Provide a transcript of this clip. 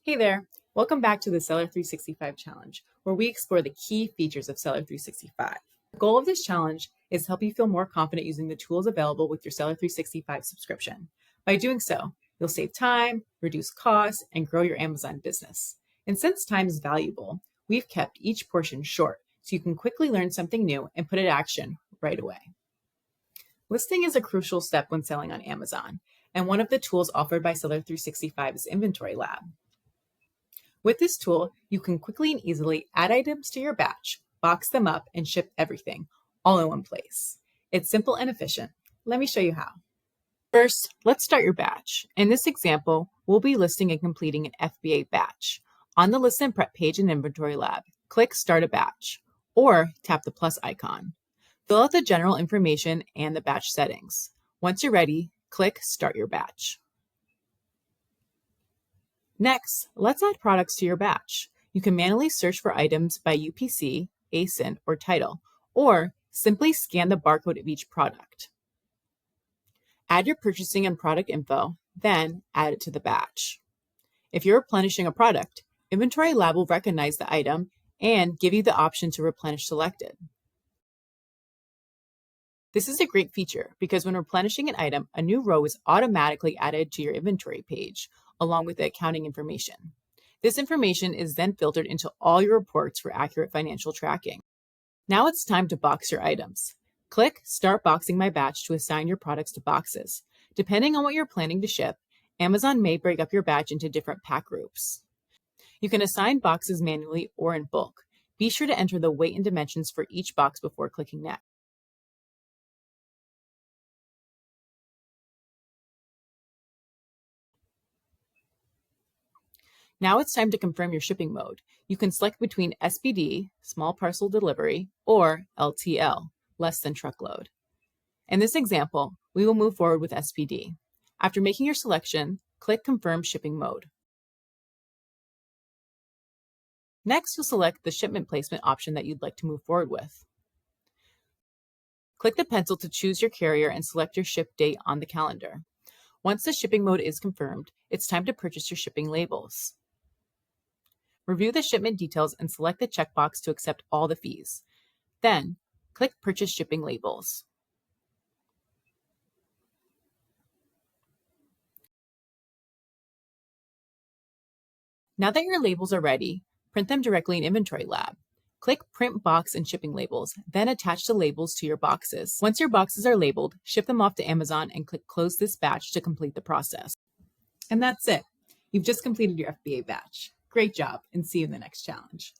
Hey there, welcome back to the Seller 365 Challenge, where we explore the key features of Seller 365. The goal of this challenge is to help you feel more confident using the tools available with your Seller 365 subscription. By doing so, you'll save time, reduce costs, and grow your Amazon business. And since time is valuable, we've kept each portion short so you can quickly learn something new and put it in action right away. Listing is a crucial step when selling on Amazon, and one of the tools offered by Seller 365 is InventoryLab. With this tool, you can quickly and easily add items to your batch, box them up, and ship everything, all in one place. It's simple and efficient. Let me show you how. First, let's start your batch. In this example, we'll be listing and completing an FBA batch. On the List and Prep page in InventoryLab, click Start a Batch, or tap the plus icon. Fill out the general information and the batch settings. Once you're ready, click Start Your Batch. Next, let's add products to your batch. You can manually search for items by UPC, ASIN, or title, or simply scan the barcode of each product. Add your purchasing and product info, then add it to the batch. If you're replenishing a product, InventoryLab will recognize the item and give you the option to replenish selected. This is a great feature because when replenishing an item, a new row is automatically added to your inventory page, along with the accounting information. This information is then filtered into all your reports for accurate financial tracking. Now it's time to box your items. Click Start Boxing My Batch to assign your products to boxes. Depending on what you're planning to ship, Amazon may break up your batch into different pack groups. You can assign boxes manually or in bulk. Be sure to enter the weight and dimensions for each box before clicking Next. Now it's time to confirm your shipping mode. You can select between SPD, small parcel delivery, or LTL, less than truckload. In this example, we will move forward with SPD. After making your selection, click Confirm Shipping Mode. Next, you'll select the shipment placement option that you'd like to move forward with. Click the pencil to choose your carrier and select your ship date on the calendar. Once the shipping mode is confirmed, it's time to purchase your shipping labels. Review the shipment details and select the checkbox to accept all the fees. Then, click Purchase Shipping Labels. Now that your labels are ready, print them directly in InventoryLab. Click Print Box and Shipping Labels, then attach the labels to your boxes. Once your boxes are labeled, ship them off to Amazon and click Close this batch to complete the process. And that's it. You've just completed your FBA batch. Great job, and see you in the next challenge.